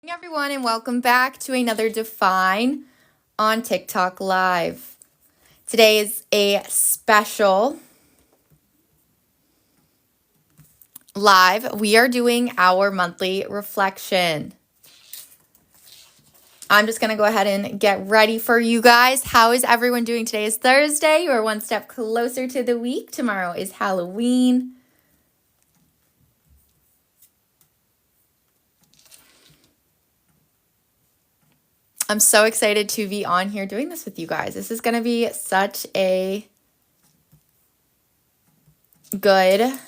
Hey everyone, and welcome back to another Define on TikTok Live. Today is a special live. We are doing our monthly reflection. I'm just going to go ahead and get ready for you guys. How is everyone doing? Today is Thursday. We're one step closer to the week. Tomorrow is Halloween. I'm so excited to be on here doing this with you guys. This is going to be such a good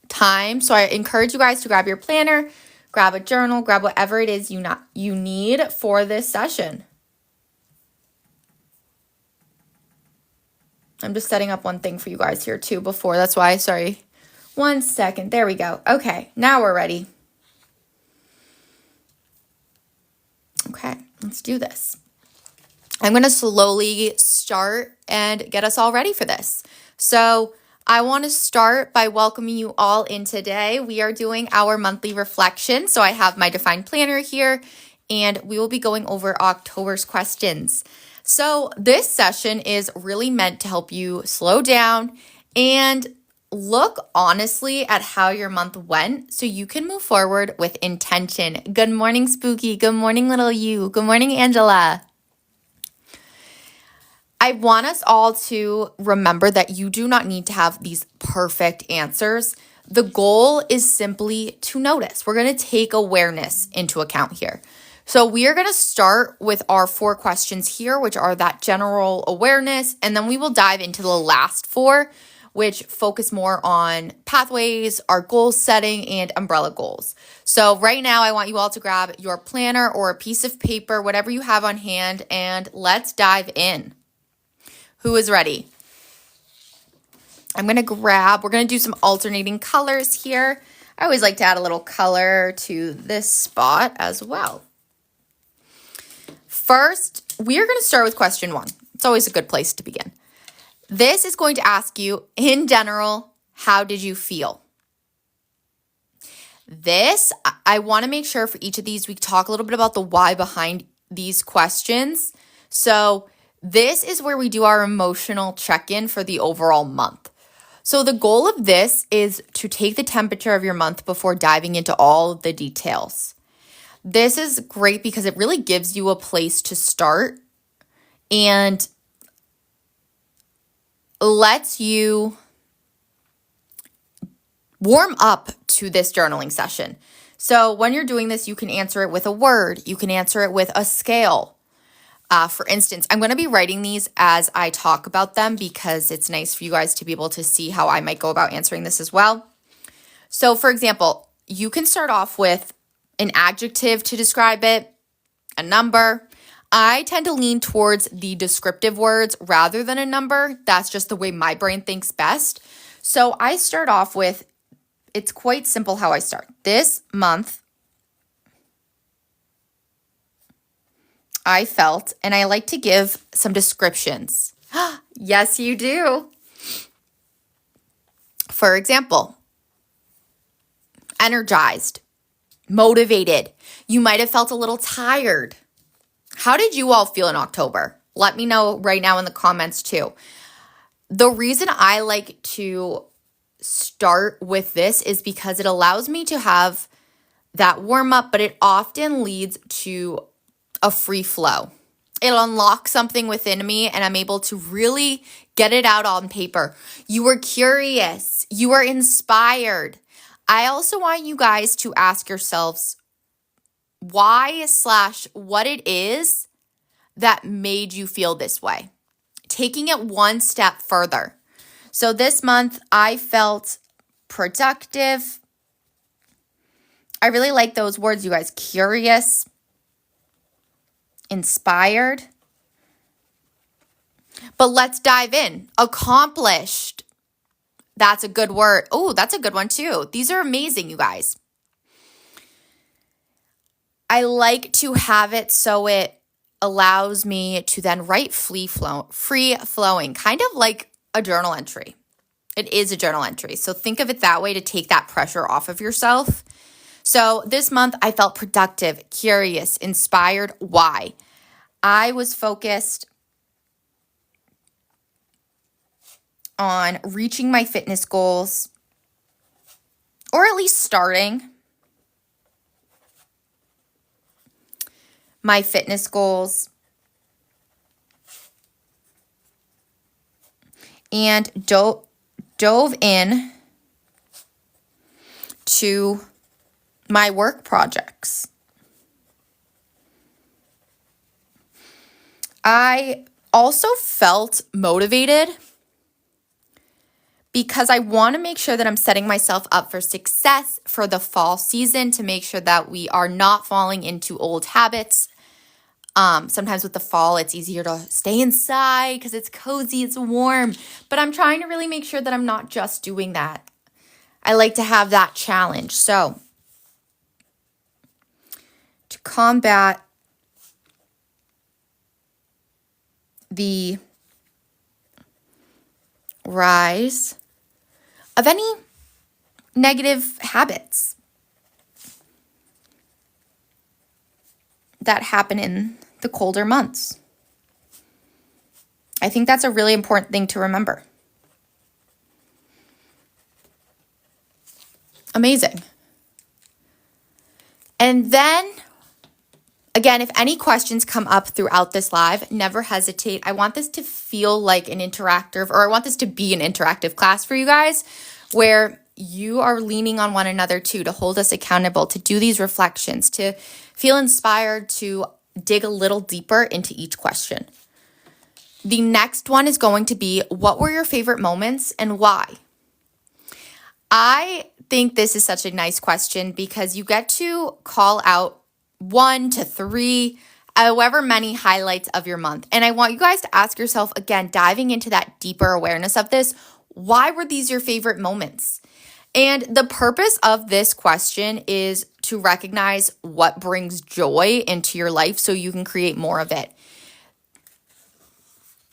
time. So I encourage you guys to grab your planner, grab a journal, grab whatever it is you need for this session. I'm just setting up one thing for you guys here too before. That's why, sorry. 1 second. There we go. Okay, now we're ready. Okay, let's do this. I'm going to slowly start and get us all ready for this. So I want to start by welcoming you all in today. We are doing our monthly reflection. So I have my defined planner here, and we will be going over October's questions. So this session is really meant to help you slow down and look honestly at how your month went so you can move forward with intention. Good morning, Spooky. Good morning, little you. Good morning, Angela. I want us all to remember that you do not need to have these perfect answers. The goal is simply to notice. We're going to take awareness into account here. So we are going to start with our 4 questions here, which are that general awareness, and then we will dive into the last 4, which focus more on pathways, our goal setting, and umbrella goals. So right now, I want you all to grab your planner or a piece of paper, whatever you have on hand, and let's dive in. Who is ready? We're going to do some alternating colors here. I always like to add a little color to this spot as well. First, we are going to start with question 1. It's always a good place to begin. This is going to ask you, in general, how did you feel? I want to make sure for each of these, we talk a little bit about the why behind these questions. So this is where we do our emotional check-in for the overall month. So the goal of this is to take the temperature of your month before diving into all the details. This is great because it really gives you a place to start and lets you warm up to this journaling session. So when you're doing this, you can answer it with a word. You can answer it with a scale. For instance, I'm going to be writing these as I talk about them because it's nice for you guys to be able to see how I might go about answering this as well. So for example, you can start off with an adjective to describe it, a number. I tend to lean towards the descriptive words rather than a number. That's just the way my brain thinks best. So I start off with, it's quite simple how I start. This month, I felt, and I like to give some descriptions. Yes, you do. For example, energized, motivated. You might have felt a little tired. How did you all feel in October? Let me know right now in the comments too. The reason I like to start with this is because it allows me to have that warm up, but it often leads to a free flow. It'll unlock something within me and I'm able to really get it out on paper. You were curious. You were inspired. I also want you guys to ask yourselves why/what it is that made you feel this way. Taking it one step further. So this month I felt productive. I really like those words, you guys. Curious, inspired. But let's dive in. Accomplished. That's a good word. Oh, that's a good one too. These are amazing, you guys. I like to have it so it allows me to then write free flowing, kind of like a journal entry. It is a journal entry. So think of it that way to take that pressure off of yourself. So this month I felt productive, curious, inspired. Why? I was focused on reaching my fitness goals, or at least starting my fitness goals, and dove in to my work projects. I also felt motivated because I want to make sure that I'm setting myself up for success for the fall season, to make sure that we are not falling into old habits. Sometimes with the fall, it's easier to stay inside because it's cozy, it's warm. But I'm trying to really make sure that I'm not just doing that. I like to have that challenge. So, to combat the rise of any negative habits that happen in the colder months, I think that's a really important thing to remember. Amazing. And then, again, if any questions come up throughout this live, never hesitate. I want this to feel like an interactive, or I want this to be an interactive class for you guys, where you are leaning on one another too, to hold us accountable, to do these reflections, to feel inspired to dig a little deeper into each question. The next one is going to be, what were your favorite moments and why? I think this is such a nice question because you get to call out 1 to 3, however many highlights of your month. And I want you guys to ask yourself, again, diving into that deeper awareness of this, why were these your favorite moments? And the purpose of this question is to recognize what brings joy into your life so you can create more of it.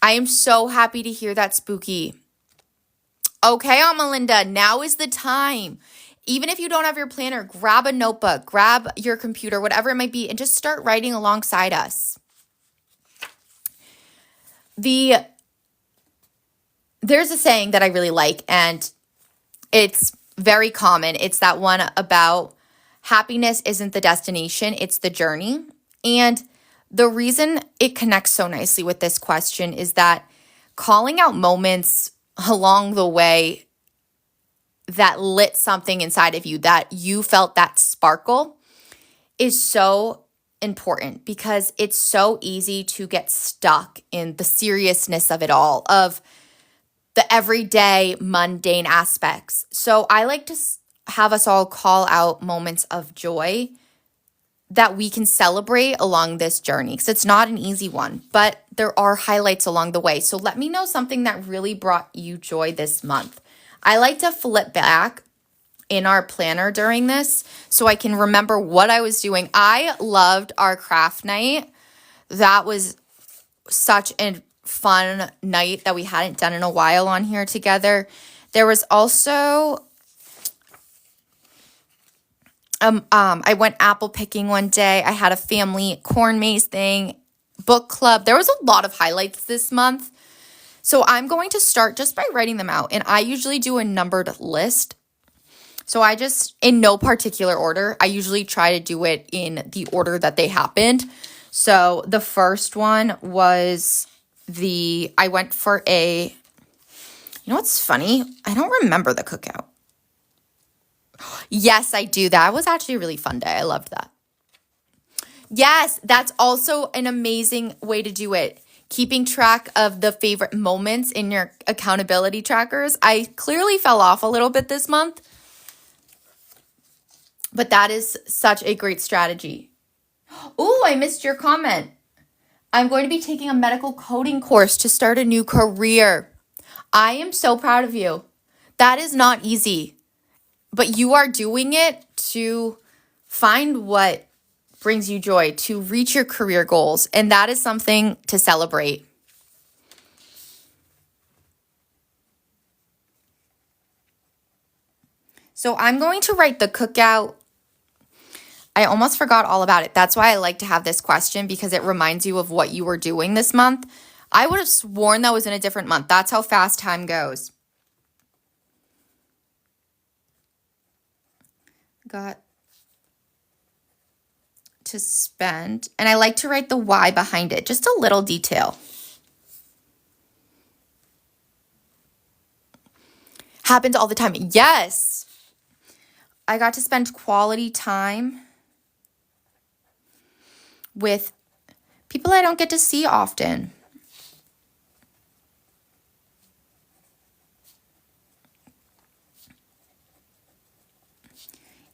I am so happy to hear that, Spooky. Okay, Amalinda, now is the time. Even if you don't have your planner, grab a notebook, grab your computer, whatever it might be, and just start writing alongside us. There's a saying that I really like, and it's very common. It's that one about happiness isn't the destination, it's the journey. And the reason it connects so nicely with this question is that calling out moments along the way that lit something inside of you, that you felt that sparkle, is so important, because it's so easy to get stuck in the seriousness of it all, of the everyday mundane aspects. So I like to have us all call out moments of joy that we can celebrate along this journey, because it's not an easy one, but there are highlights along the way. So let me know something that really brought you joy this month. I like to flip back in our planner during this so I can remember what I was doing. I loved our craft night. That was such a fun night that we hadn't done in a while on here together. There was also I went apple picking one day. I had a family corn maze thing, book club. There was a lot of highlights this month. So I'm going to start just by writing them out. And I usually do a numbered list. So I just, in no particular order, I usually try to do it in the order that they happened. So the first one was I went for you know what's funny? I don't remember the cookout. Yes, I do. That was actually a really fun day. I loved that. Yes, that's also an amazing way to do it. Keeping track of the favorite moments in your accountability trackers. I clearly fell off a little bit this month, but that is such a great strategy. Oh, I missed your comment. I'm going to be taking a medical coding course to start a new career. I am so proud of you. That is not easy, but you are doing it to find what brings you joy, to reach your career goals, and that is something to celebrate. So I'm going to write the cookout I almost forgot all about it. That's why I like to have this question, because it reminds you of what you were doing this month. I would have sworn that was in a different month. That's how fast time goes. Got to spend, and I like to write the why behind it, just a little detail. Happens all the time. Yes. I got to spend quality time with people I don't get to see often.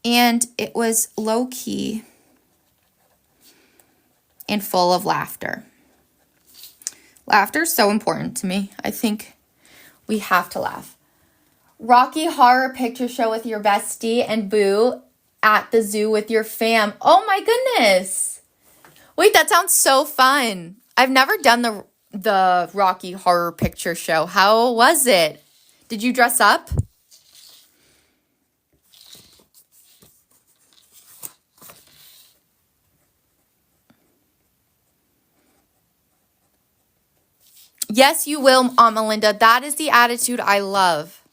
And it was low key and full of laughter. Laughter is so important to me. I think we have to laugh. Rocky Horror Picture Show with your bestie and boo at the zoo with your fam. Oh my goodness. Wait, that sounds so fun. I've never done the Rocky Horror Picture Show. How was it? Did you dress up? Yes, you will, Melinda. That is the attitude I love.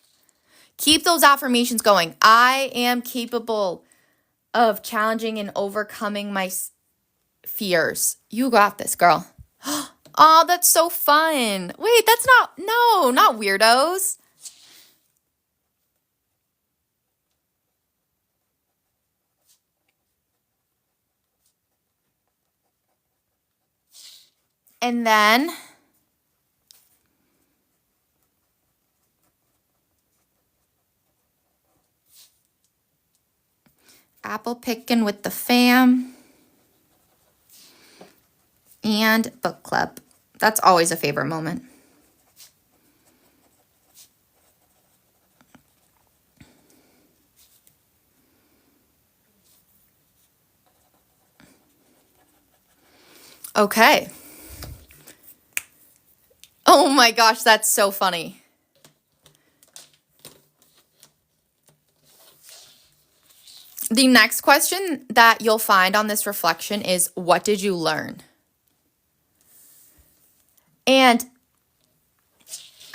Keep those affirmations going. I am capable of challenging and overcoming my fears. You got this, girl. Oh, that's so fun. Wait, that's not weirdos. And then apple picking with the fam and book club. That's always a favorite moment. Okay. Oh my gosh, that's so funny. The next question that you'll find on this reflection is, what did you learn? And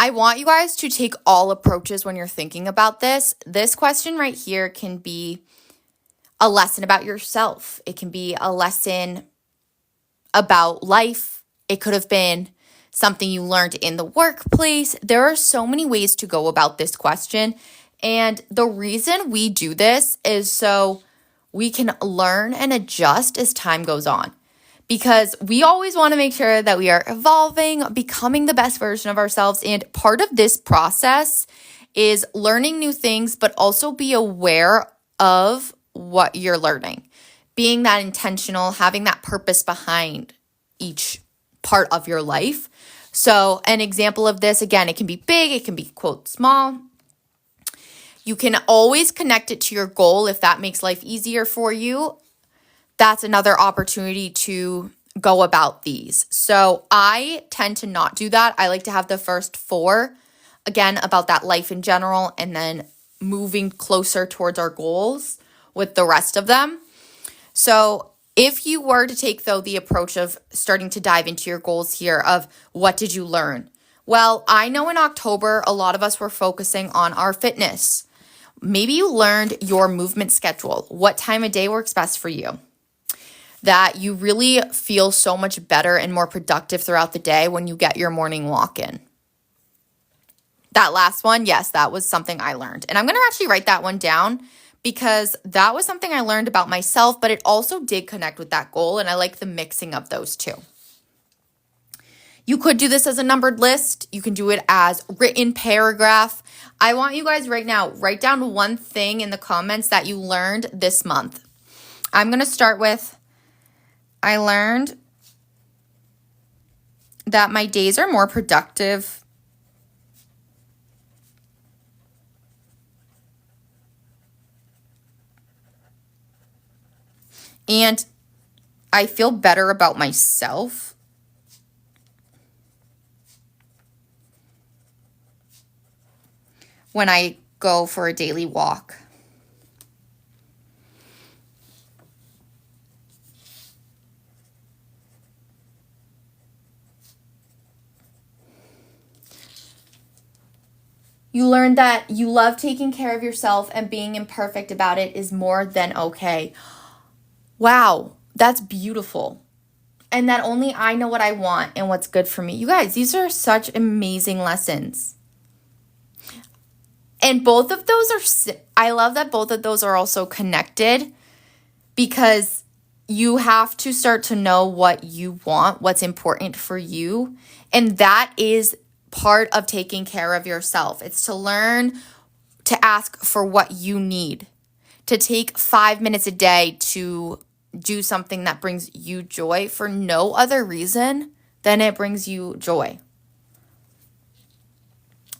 I want you guys to take all approaches when you're thinking about this. This question right here can be a lesson about yourself. It can be a lesson about life. It could have been something you learned in the workplace. There are so many ways to go about this question. And the reason we do this is so we can learn and adjust as time goes on. Because we always want to make sure that we are evolving, becoming the best version of ourselves. And part of this process is learning new things, but also be aware of what you're learning. Being that intentional, having that purpose behind each part of your life. So an example of this, again, it can be big, it can be, quote, small. You can always connect it to your goal if that makes life easier for you. That's another opportunity to go about these. So I tend to not do that. I like to have the first 4, again, about that life in general, and then moving closer towards our goals with the rest of them. So if you were to take, though, the approach of starting to dive into your goals here of what did you learn? Well, I know in October, a lot of us were focusing on our fitness. Maybe you learned your movement schedule, what time of day works best for you, that you really feel so much better and more productive throughout the day when you get your morning walk in. That last one, yes, that was something I learned. And I'm going to actually write that one down because that was something I learned about myself, but it also did connect with that goal, and I like the mixing of those two. You could do this as a numbered list. You can do it as written paragraph. I want you guys right now, write down one thing in the comments that you learned this month. I'm going to start with, I learned that my days are more productive and I feel better about myself when I go for a daily walk. You learned that you love taking care of yourself and being imperfect about it is more than okay. Wow, that's beautiful. And that only I know what I want and what's good for me. You guys, these are such amazing lessons. And both of those are, I love that both of those are also connected, because you have to start to know what you want, what's important for you. And that is part of taking care of yourself. It's to learn to ask for what you need, to take 5 minutes a day to do something that brings you joy for no other reason than it brings you joy.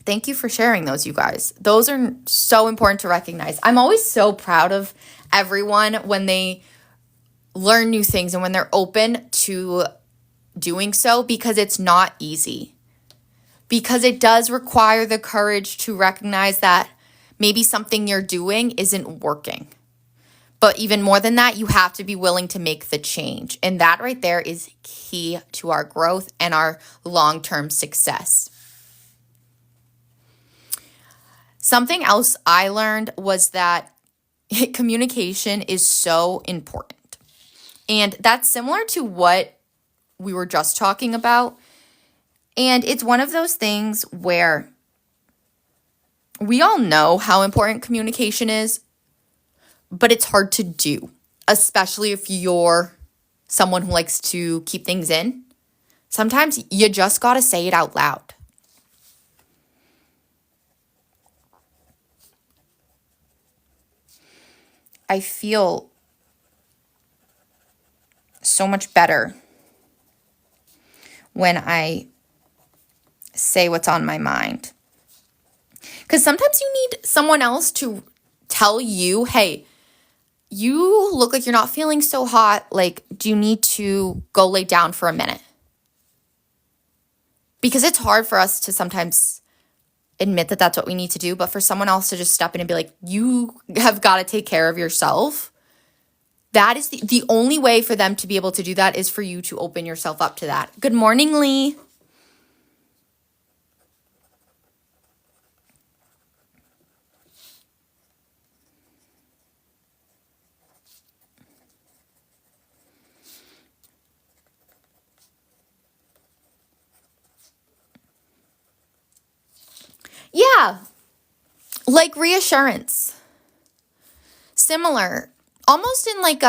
Thank you for sharing those, you guys. Those are so important to recognize. I'm always so proud of everyone when they learn new things and when they're open to doing so, because it's not easy. Because it does require the courage to recognize that maybe something you're doing isn't working. But even more than that, you have to be willing to make the change. And that right there is key to our growth and our long-term success. Something else I learned was that communication is so important. And that's similar to what we were just talking about. And it's one of those things where we all know how important communication is, but it's hard to do, especially if you're someone who likes to keep things in. Sometimes you just got to say it out loud. I feel so much better when I say what's on my mind. Because sometimes you need someone else to tell you, hey, you look like you're not feeling so hot. Like, do you need to go lay down for a minute? Because it's hard for us to sometimes admit that that's what we need to do, but for someone else to just step in and be like, you have got to take care of yourself. That is the only way for them to be able to do that is for you to open yourself up to that. Good morning, Lee. Yeah, like reassurance. Similar, almost in like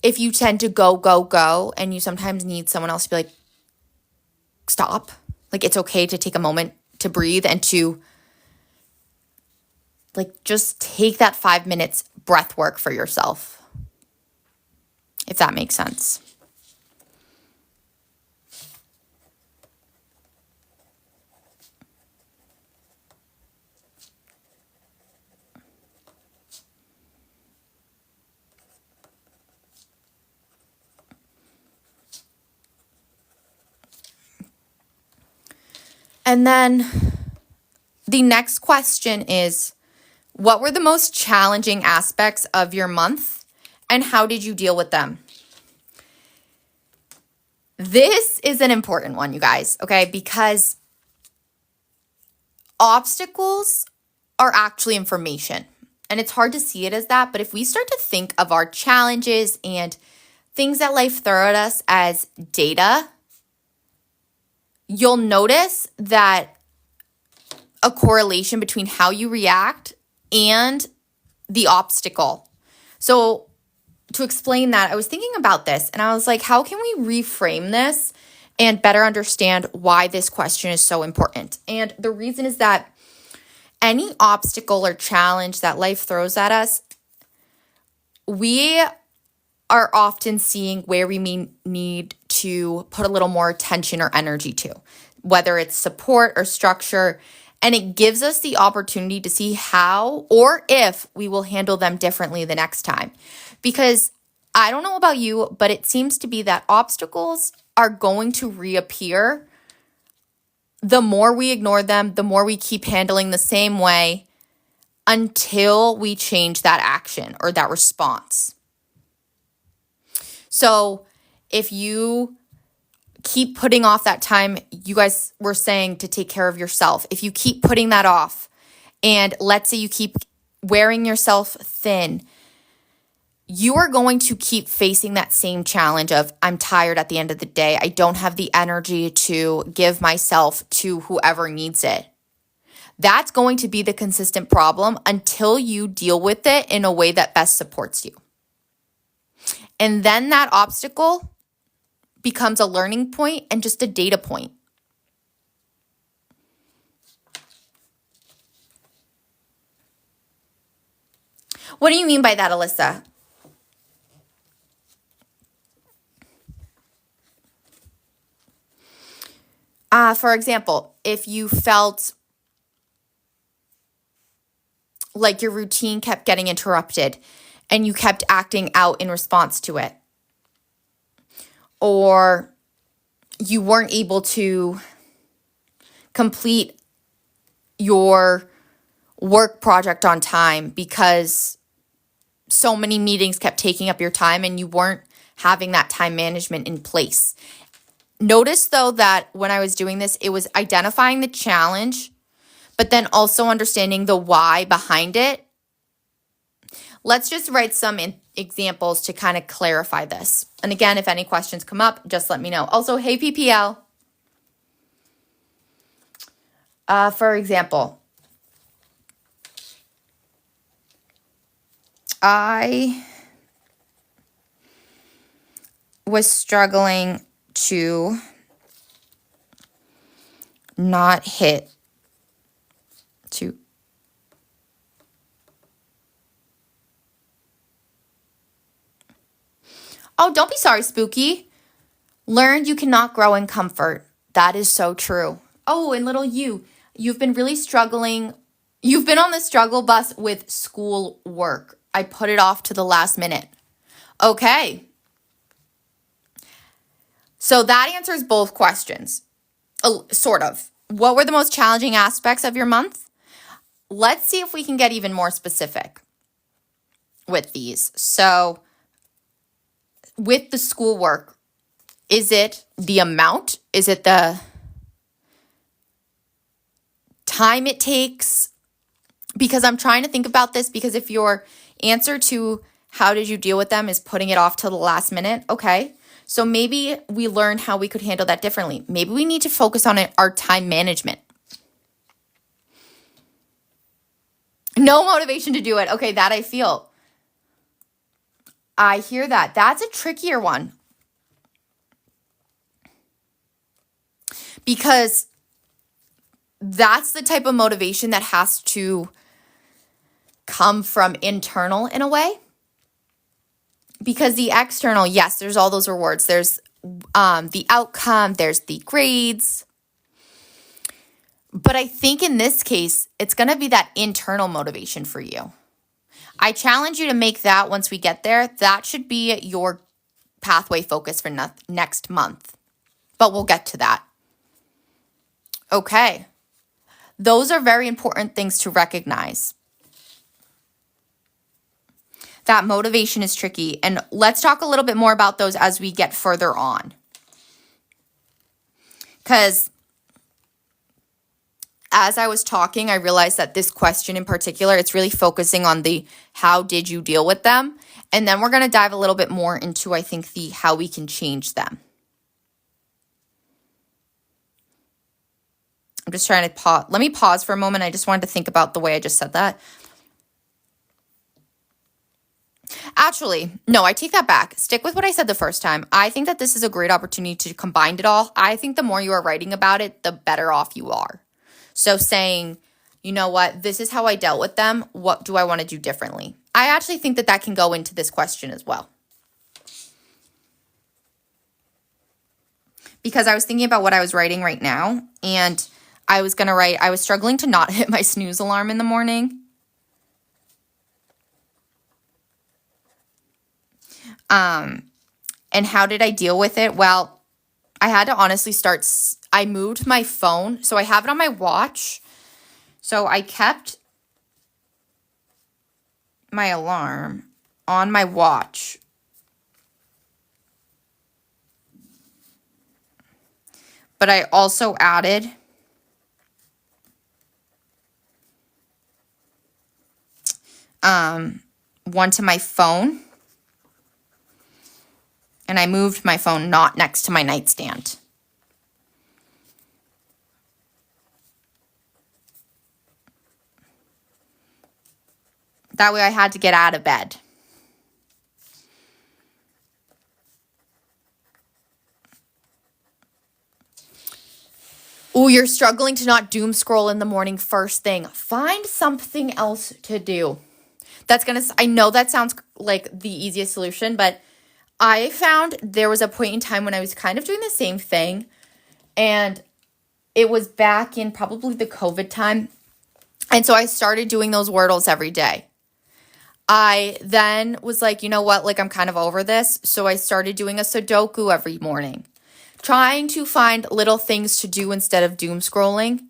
if you tend to go, and you sometimes need someone else to be like, stop. Like, it's okay to take a moment to breathe and to like just take that 5 minutes breath work for yourself, if that makes sense. And then the next question is, what were the most challenging aspects of your month and how did you deal with them? This is an important one, you guys, okay? Because obstacles are actually information. And it's hard to see it as that, but if we start to think of our challenges and things that life throws at us as data, you'll notice that a correlation between how you react and the obstacle. So to explain that, I was thinking about this and I was like, how can we reframe this and better understand why this question is so important? And the reason is that any obstacle or challenge that life throws at us, we are often seeing where we may need to put a little more attention or energy to, whether it's support or structure. And it gives us the opportunity to see how or if we will handle them differently the next time. Because I don't know about you, but it seems to be that obstacles are going to reappear. The more we ignore them, the more we keep handling the same way until we change that action or that response. So if you keep putting off that time you guys were saying to take care of yourself, if you keep putting that off, and let's say you keep wearing yourself thin, you are going to keep facing that same challenge of, I'm tired at the end of the day. I don't have the energy to give myself to whoever needs it. That's going to be the consistent problem until you deal with it in a way that best supports you. And then that obstacle becomes a learning point and just a data point. What do you mean by that, Alyssa? For example, if you felt like your routine kept getting interrupted and you kept acting out in response to it, or you weren't able to complete your work project on time because so many meetings kept taking up your time and you weren't having that time management in place. Notice though that when I was doing this, it was identifying the challenge, but then also understanding the why behind it. Let's just write some examples to kind of clarify this. And again, if any questions come up, just let me know. Also, hey PPL. For example, I was struggling to not hit to Oh, don't be sorry, Spooky. Learned you cannot grow in comfort. That is so true. Oh, and little you've been really struggling. You've been on the struggle bus with school work. I put it off to the last minute. Okay. So that answers both questions. Sort of. What were the most challenging aspects of your month? Let's see if we can get even more specific with these. So with the schoolwork, is it the amount? Is it the time it takes? Because I'm trying to think about this, because if your answer to how did you deal with them is putting it off till the last minute, okay. So maybe we learned how we could handle that differently. Maybe we need to focus on our time management. No motivation to do it. Okay, that I feel. I hear that. That's a trickier one. Because that's the type of motivation that has to come from internal in a way. Because the external, yes, there's all those rewards. There's the outcome, there's the grades. But I think in this case, it's going to be that internal motivation for you. I challenge you to make that once we get there. That should be your pathway focus for next month. But we'll get to that. Okay. Those are very important things to recognize. That motivation is tricky. And let's talk a little bit more about those as we get further on. Because as I was talking, I realized that this question in particular, it's really focusing on the how did you deal with them? And then we're going to dive a little bit more into, I think, the how we can change them. I'm just trying to pause. Let me pause for a moment. I just wanted to think about the way I just said that. Actually, no, I take that back. Stick with what I said the first time. I think that this is a great opportunity to combine it all. I think the more you are writing about it, the better off you are. So saying, you know what, this is how I dealt with them. What do I want to do differently? I actually think that can go into this question as well. Because I was thinking about what I was writing right now, and I was going to write, I was struggling to not hit my snooze alarm in the morning. And how did I deal with it? Well, I had to honestly I moved my phone. So I have it on my watch. So I kept my alarm on my watch. but I also added one to my phone, and I moved my phone not next to my nightstand. That way I had to get out of bed. Ooh, you're struggling to not doom scroll in the morning first thing. Find something else to do. I know that sounds like the easiest solution, but I found there was a point in time when I was kind of doing the same thing, and it was back in probably the COVID time. And so I started doing those Wordles every day. I then was like, you know what? Like, I'm kind of over this. So I started doing a Sudoku every morning, trying to find little things to do instead of doom scrolling.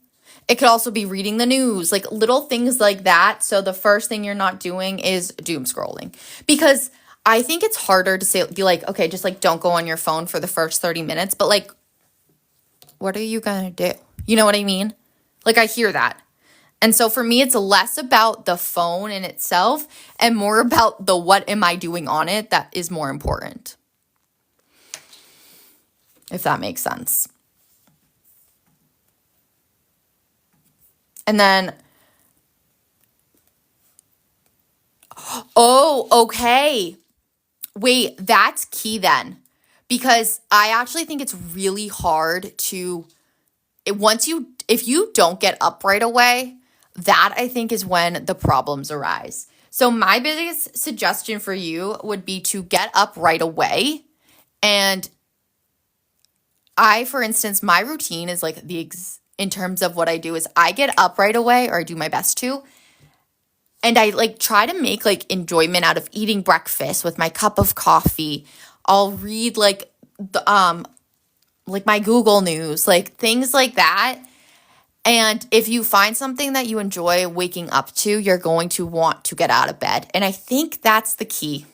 It could also be reading the news, like little things like that. So the first thing you're not doing is doom scrolling, because I think it's harder to be like, okay, just like don't go on your phone for the first 30 minutes. But like, what are you going to do? You know what I mean? Like, I hear that. And so for me, it's less about the phone in itself and more about the what am I doing on it that is more important. If that makes sense. And then, oh, okay. Wait, that's key then. Because I actually think it's really hard to, if you don't get up right away, that I think is when the problems arise. So my biggest suggestion for you would be to get up right away. And for instance, my routine is like in terms of what I do is I get up right away, or I do my best to. And I like try to make like enjoyment out of eating breakfast with my cup of coffee. I'll read like my Google News, like things like that. And if you find something that you enjoy waking up to, you're going to want to get out of bed. And I think that's the key.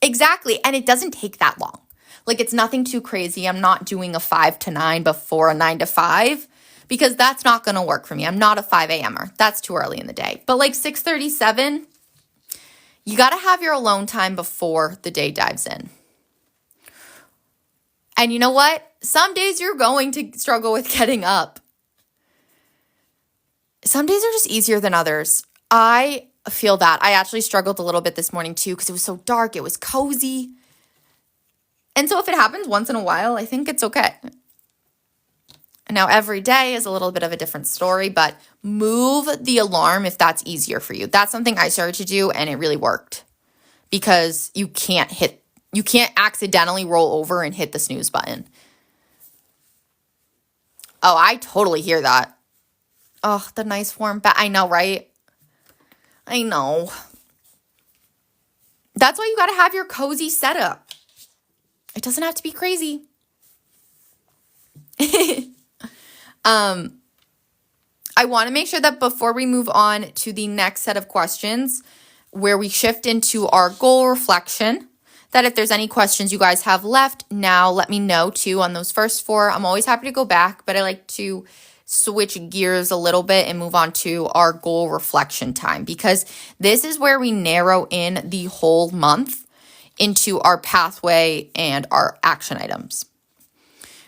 Exactly. And it doesn't take that long. Like, it's nothing too crazy. I'm not doing a 5 to 9 before a 9 to 5 because that's not going to work for me. I'm not a 5 a.m.er. That's too early in the day. But like 6:37, you got to have your alone time before the day dives in. And you know what? Some days you're going to struggle with getting up. Some days are just easier than others. I feel that. I actually struggled a little bit this morning too because it was so dark. It was cozy. And so if it happens once in a while, I think it's okay. Now, every day is a little bit of a different story, but move the alarm if that's easier for you. That's something I started to do, and it really worked because you can't accidentally roll over and hit the snooze button. Oh, I totally hear that. Oh, the nice warm bed. I know, right? I know. That's why you got to have your cozy setup. It doesn't have to be crazy. I want to make sure that before we move on to the next set of questions, where we shift into our goal reflection, that if there's any questions you guys have left, now let me know too on those first 4. I'm always happy to go back, but I like to switch gears a little bit and move on to our goal reflection time, because this is where we narrow in the whole month into our pathway and our action items.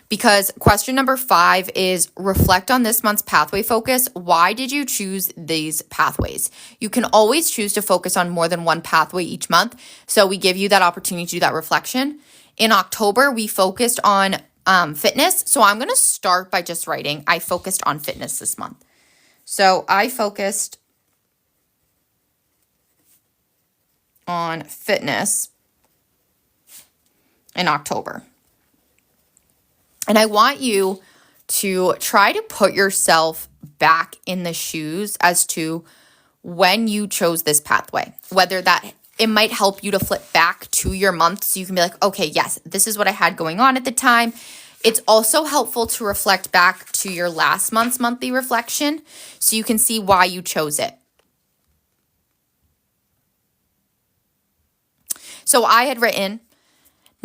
Because question number 5 is reflect on this month's pathway focus. Why did you choose these pathways? You can always choose to focus on more than one pathway each month. So we give you that opportunity to do that reflection. In October, we focused on fitness. So I'm going to start by just writing, I focused on fitness this month. So I focused on fitness in October. And I want you to try to put yourself back in the shoes as to when you chose this pathway, whether that it might help you to flip back to your month so you can be like, okay, yes, this is what I had going on at the time. It's also helpful to reflect back to your last month's monthly reflection so you can see why you chose it. So I had written,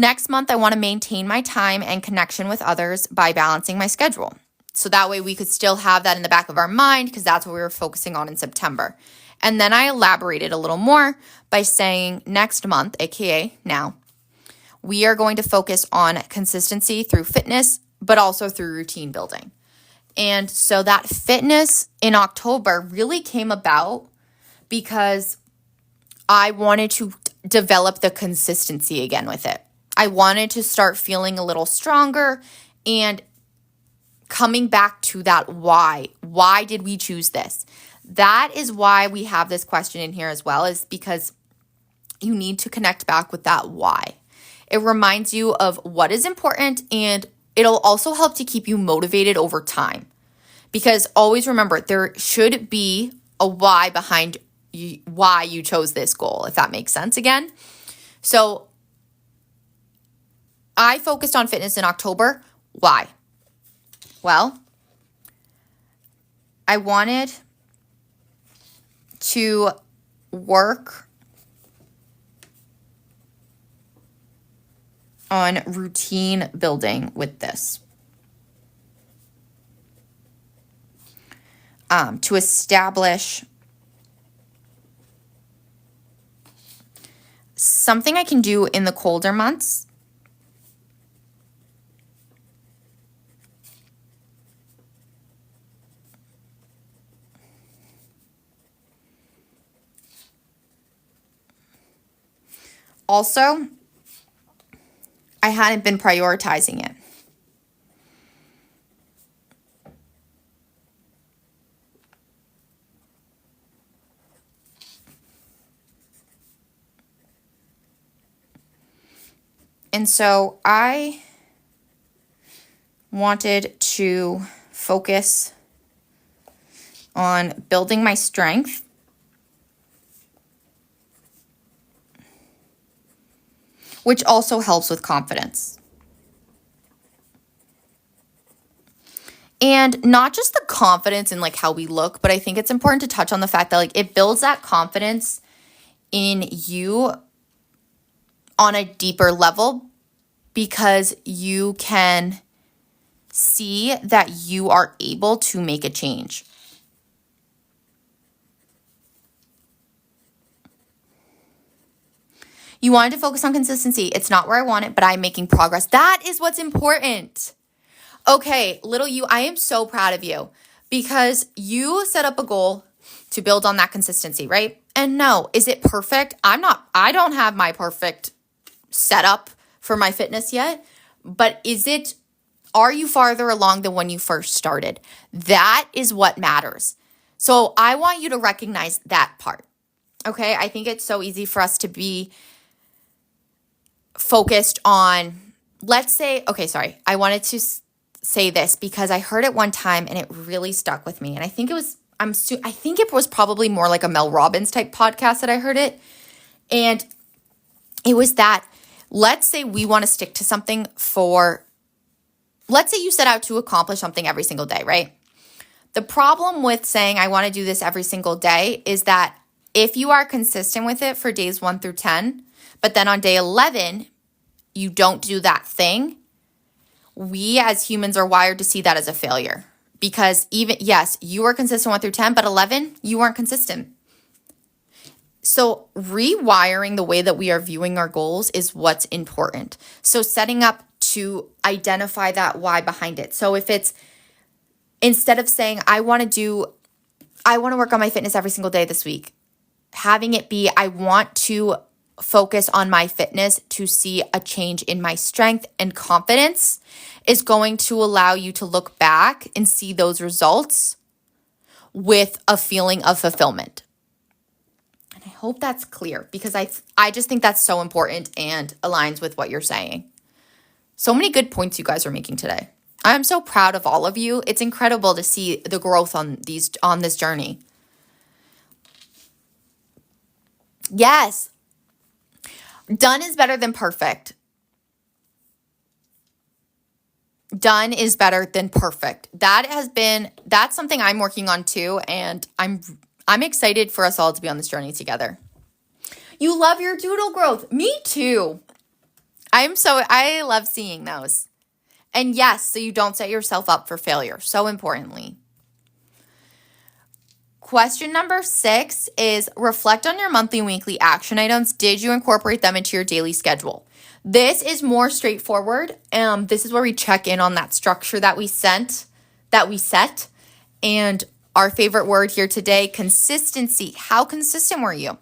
Next month, I want to maintain my time and connection with others by balancing my schedule. So that way we could still have that in the back of our mind because that's what we were focusing on in September. And then I elaborated a little more by saying next month, aka now, we are going to focus on consistency through fitness, but also through routine building. And so that fitness in October really came about because I wanted to develop the consistency again with it. I wanted to start feeling a little stronger and coming back to that why. Why did we choose this? That is why we have this question in here as well, is because you need to connect back with that why. It reminds you of what is important, and it'll also help to keep you motivated over time. Because always remember, there should be a why behind why you chose this goal, if that makes sense again. So I focused on fitness in October. Why? Well, I wanted to work on routine building with this. To establish something I can do in the colder months. Also, I hadn't been prioritizing it. And so I wanted to focus on building my strength, which also helps with confidence. And not just the confidence in like how we look, but I think it's important to touch on the fact that like it builds that confidence in you on a deeper level because you can see that you are able to make a change. You wanted to focus on consistency. It's not where I want it, but I'm making progress. That is what's important. Okay, little you, I am so proud of you because you set up a goal to build on that consistency, right? And no, is it perfect? I don't have my perfect setup for my fitness yet, but are you farther along than when you first started? That is what matters. So I want you to recognize that part. Okay, I think it's so easy for us to be focused on, let's say, I wanted to say this because I heard it one time and it really stuck with me. And I think it was probably more like a Mel Robbins type podcast that I heard it. And it was that, let's say we want to stick to something let's say you set out to accomplish something every single day, right? The problem with saying I want to do this every single day is that if you are consistent with it for days 1 through 10, but then on day 11, you don't do that thing, we as humans are wired to see that as a failure. Because yes, you were consistent 1 through 10, but 11, you weren't consistent. So rewiring the way that we are viewing our goals is what's important. So setting up to identify that why behind it. So if it's, instead of saying, I want to work on my fitness every single day this week, having it be, I want to focus on my fitness to see a change in my strength and confidence, is going to allow you to look back and see those results with a feeling of fulfillment. And I hope that's clear because I just think that's so important and aligns with what you're saying. So many good points you guys are making today. I'm so proud of all of you. It's incredible to see the growth on this journey. Yes. Done is better than perfect. Done is better than perfect. That's something I'm working on too, and I'm excited for us all to be on this journey together. You love your doodle growth. Me too. I love seeing those. And yes, so you don't set yourself up for failure. So importantly. Question number 6 is reflect on your monthly and weekly action items. Did you incorporate them into your daily schedule? This is more straightforward. This is where we check in on that structure that we set. And our favorite word here today, consistency. How consistent were you?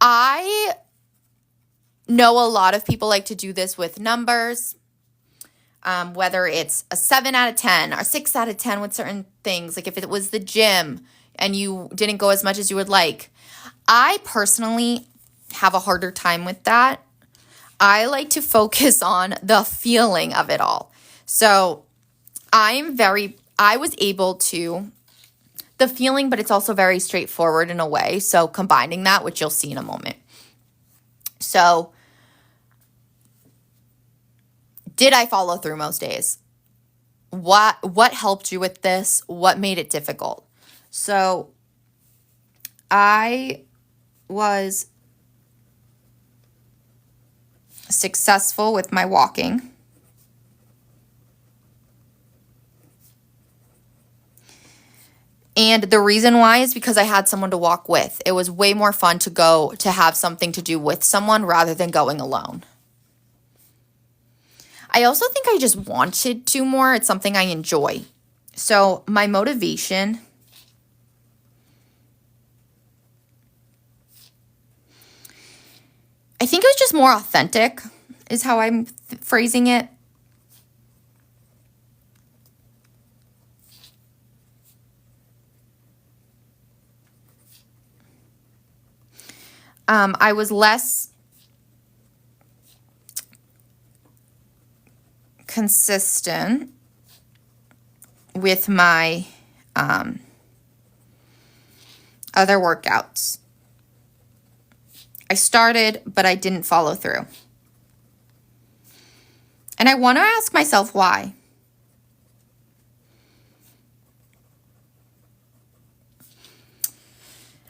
I know a lot of people like to do this with numbers, whether it's a 7 out of 10 or 6 out of 10 with certain things, like if it was the gym and you didn't go as much as you would like. I personally have a harder time with that. I like to focus on the feeling of it all. So I was able to, the feeling, but it's also very straightforward in a way. So combining that, which you'll see in a moment. So did I follow through most days? What helped you with this? What made it difficult? So I was successful with my walking. And the reason why is because I had someone to walk with. It was way more fun to have something to do with someone rather than going alone. I also think I just wanted to more. It's something I enjoy. So my motivation, I think it was just more authentic is how I'm phrasing it. I was less consistent with my other workouts. I started, but I didn't follow through. And I want to ask myself why.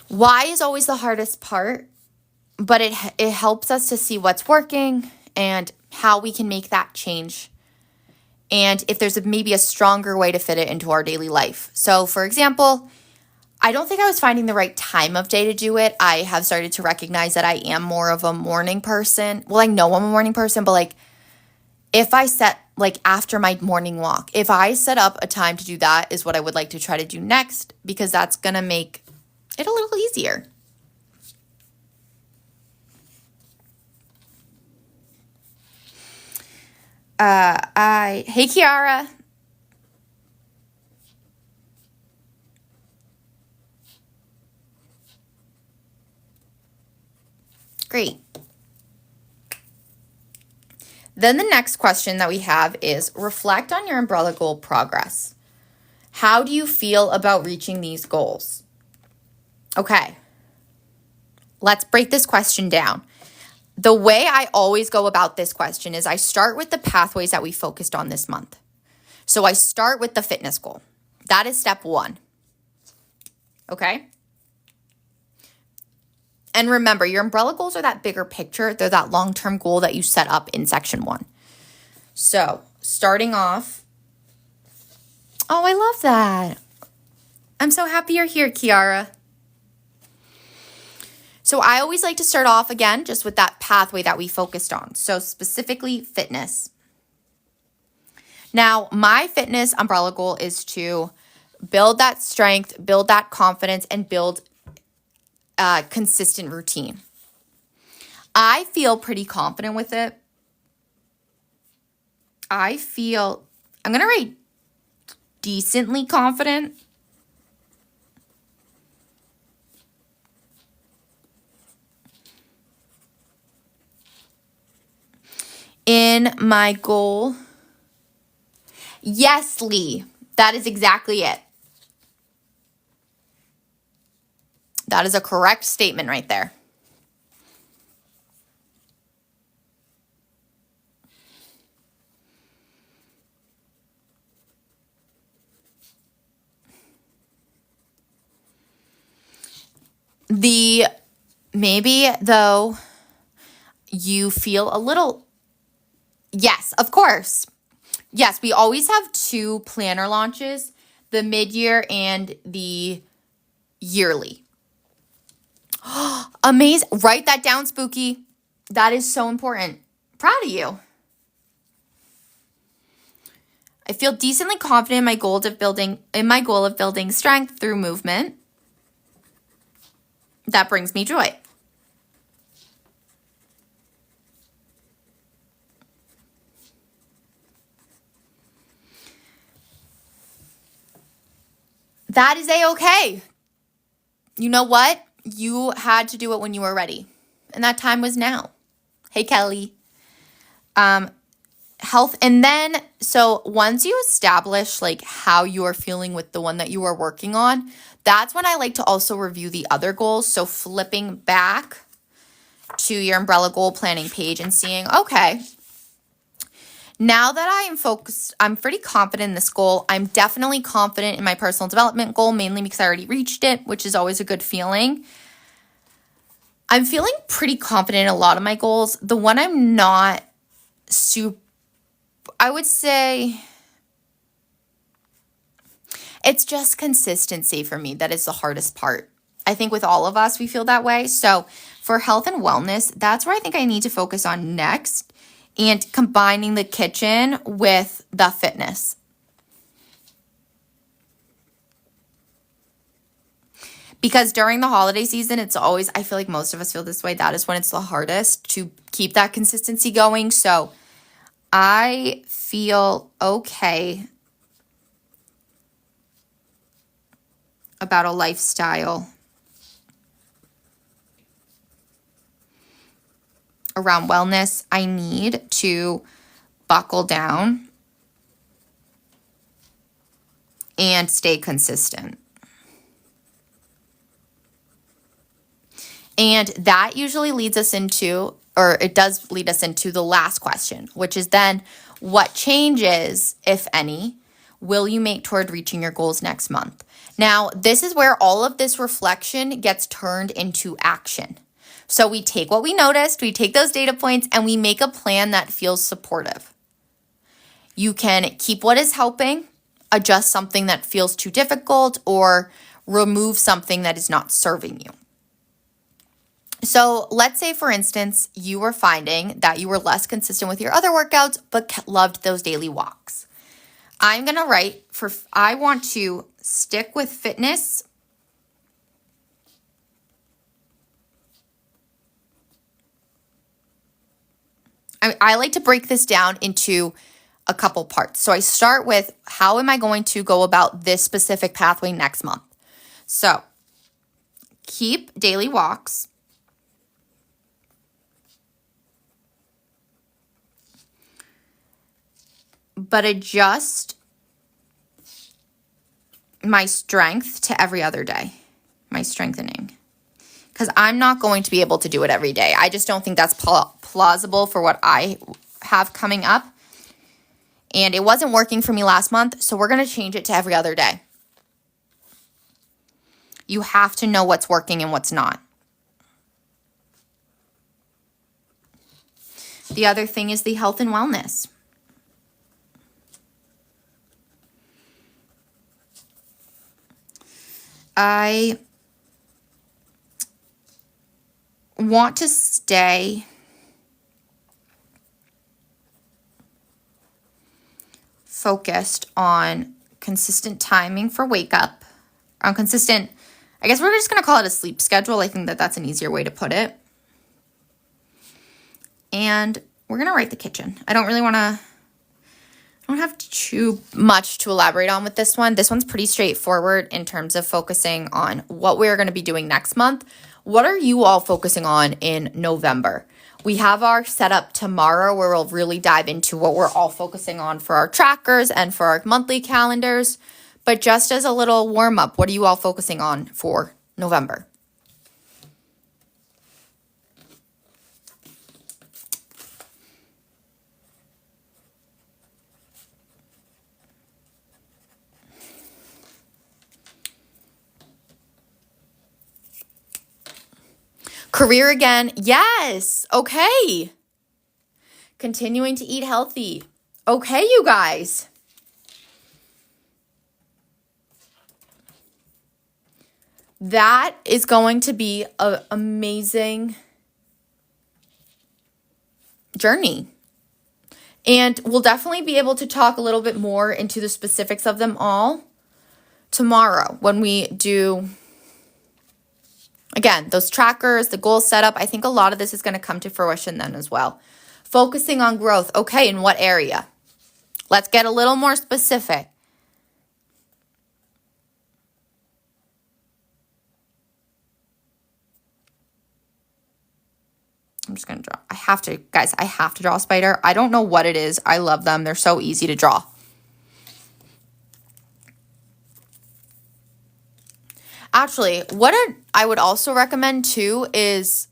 Why is always the hardest part, but it helps us to see what's working and how we can make that change. And if there's maybe a stronger way to fit it into our daily life. So for example, I don't think I was finding the right time of day to do it. I have started to recognize that I am more of a morning person. Well, I know I'm a morning person, but like if I set like after my morning walk, if I set up a time to do that is what I would like to try to do next, because that's going to make it a little easier. Hey Kiara. Great. Then the next question that we have is reflect on your umbrella goal progress. How do you feel about reaching these goals? Okay. Let's break this question down. The way I always go about this question is I start with the pathways that we focused on this month. So I start with the fitness goal. That is step 1. Okay? And remember, your umbrella goals are that bigger picture. They're that long-term goal that you set up in section 1. So starting off. Oh, I love that. I'm so happy you're here, Kiara. So I always like to start off again just with that pathway that we focused on. So specifically fitness. Now, my fitness umbrella goal is to build that strength, build that confidence, and build a consistent routine. I feel pretty confident with it. I'm going to rate decently confident. In my goal. Yes, Lee. That is exactly it. That is a correct statement right there. Maybe though, you feel a little, yes, of course. Yes, we always have 2 planner launches, the mid-year and the yearly. Amazing. Write that down, Spooky. That is so important. Proud of you. I feel decently confident in my goal of building strength through movement. That brings me joy. That is a-okay. You know what? You had to do it when you were ready. And that time was now. Hey, Kelly. Health. And then, so once you establish like how you are feeling with the one that you are working on, that's when I like to also review the other goals. So flipping back to your umbrella goal planning page and seeing, okay, now that I am focused, I'm pretty confident in this goal. I'm definitely confident in my personal development goal, mainly because I already reached it, which is always a good feeling. I'm feeling pretty confident in a lot of my goals. The one I'm not super, I would say it's just consistency for me that is the hardest part. I think with all of us, we feel that way. So for health and wellness, that's where I think I need to focus on next, and combining the kitchen with the fitness. Because during the holiday season, it's always, I feel like most of us feel this way. That is when it's the hardest to keep that consistency going. So I feel okay about a lifestyle around wellness. I need to buckle down and stay consistent. And that usually leads us into, or it does lead us into the last question, which is then, what changes, if any, will you make toward reaching your goals next month? Now, this is where all of this reflection gets turned into action. So we take what we noticed, we take those data points, and we make a plan that feels supportive. You can keep what is helping, adjust something that feels too difficult, or remove something that is not serving you. So let's say, for instance, you were finding that you were less consistent with your other workouts, but loved those daily walks. I'm going to write I want to stick with fitness I like to break this down into a couple parts. So I start with, how am I going to go about this specific pathway next month? So keep daily walks. But adjust my strength to every other day, my strengthening. Because I'm not going to be able to do it every day. I just don't think that's plausible for what I have coming up. And it wasn't working for me last month, so we're going to change it to every other day. You have to know what's working and what's not. The other thing is the health and wellness. I want to stay focused on consistent timing for wake up, on consistent, I guess we're just going to call it a sleep schedule. I think that that's an easier way to put it. And we're going to write the kitchen. I don't have too much to elaborate on with this one. This one's pretty straightforward in terms of focusing on what we're going to be doing next month. What are you all focusing on in November? We have our setup tomorrow where we'll really dive into what we're all focusing on for our trackers and for our monthly calendars. But just as a little warm up, what are you all focusing on for November? Career again. Yes. Okay. Continuing to eat healthy. Okay, you guys. That is going to be an amazing journey. And we'll definitely be able to talk a little bit more into the specifics of them all tomorrow when we do, again, those trackers, the goal setup. I think a lot of this is going to come to fruition then as well. Focusing on growth. Okay, in what area? Let's get a little more specific. I'm just going to draw. I have to draw a spider. I don't know what it is. I love them. They're so easy to draw. Actually, what I would also recommend too is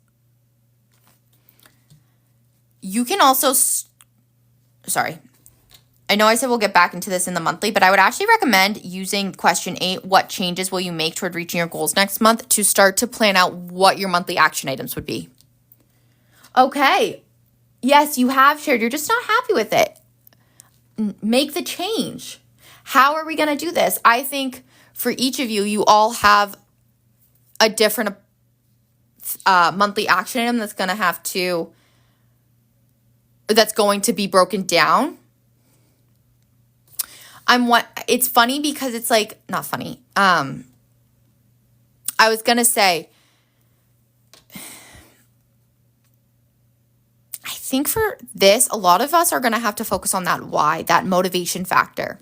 you can also, sorry. I know I said we'll get back into this in the monthly, but I would actually recommend using question 8, what changes will you make toward reaching your goals next month, to start to plan out what your monthly action items would be. Okay. Yes, you have shared. You're just not happy with it. Make the change. How are we going to do this? I think for each of you, you all have a different monthly action item that's going to be broken down. It's funny because it's like, not funny. I was going to say, I think for this, a lot of us are going to have to focus on that why, that motivation factor.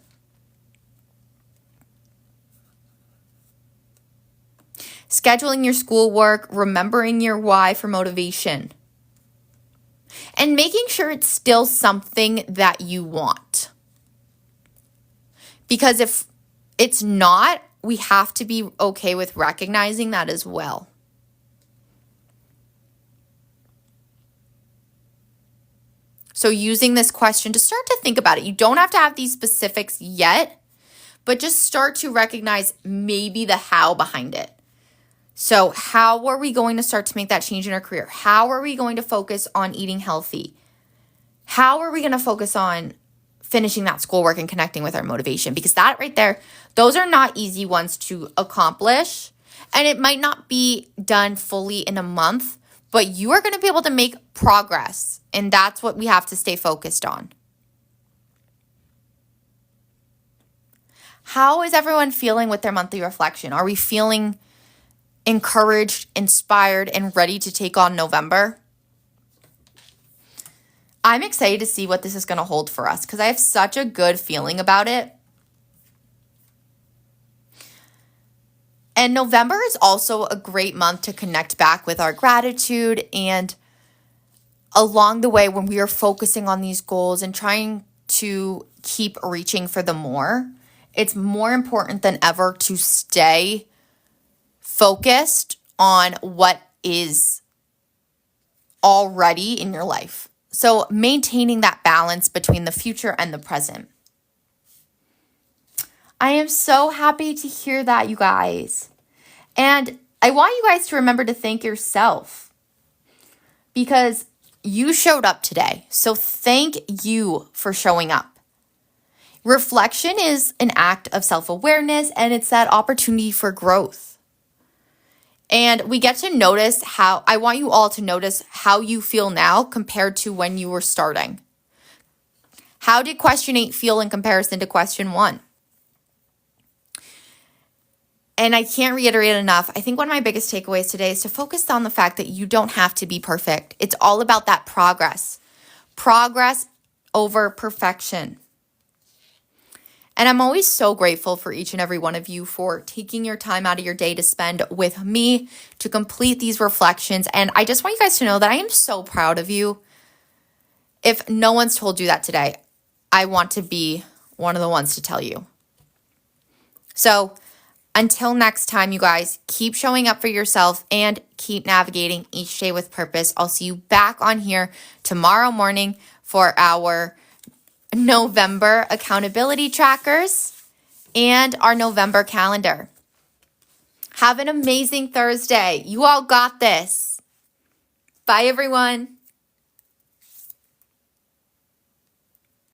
Scheduling your schoolwork, remembering your why for motivation, and making sure it's still something that you want. Because if it's not, we have to be okay with recognizing that as well. So using this question to start to think about it. You don't have to have these specifics yet, but just start to recognize maybe the how behind it. So how are we going to start to make that change in our career? How are we going to focus on eating healthy? How are we going to focus on finishing that schoolwork and connecting with our motivation? Because that right there, those are not easy ones to accomplish. And it might not be done fully in a month, but you are going to be able to make progress. And that's what we have to stay focused on. How is everyone feeling with their monthly reflection? Are we feeling encouraged, inspired, and ready to take on November? I'm excited to see what this is going to hold for us because I have such a good feeling about it. And November is also a great month to connect back with our gratitude, and along the way when we are focusing on these goals and trying to keep reaching for the more, it's more important than ever to stay focused on what is already in your life. So maintaining that balance between the future and the present. I am so happy to hear that, you guys. And I want you guys to remember to thank yourself because you showed up today. So thank you for showing up. Reflection is an act of self-awareness, and it's that opportunity for growth. And we get to notice I want you all to notice how you feel now compared to when you were starting. How did question 8 feel in comparison to question 1? And I can't reiterate enough. I think one of my biggest takeaways today is to focus on the fact that you don't have to be perfect. It's all about that progress. Progress over perfection. And I'm always so grateful for each and every one of you for taking your time out of your day to spend with me to complete these reflections. And I just want you guys to know that I am so proud of you. If no one's told you that today, I want to be one of the ones to tell you. So until next time, you guys, keep showing up for yourself and keep navigating each day with purpose. I'll see you back on here tomorrow morning for our November accountability trackers and our November calendar. Have an amazing Thursday. You all got this. Bye, everyone.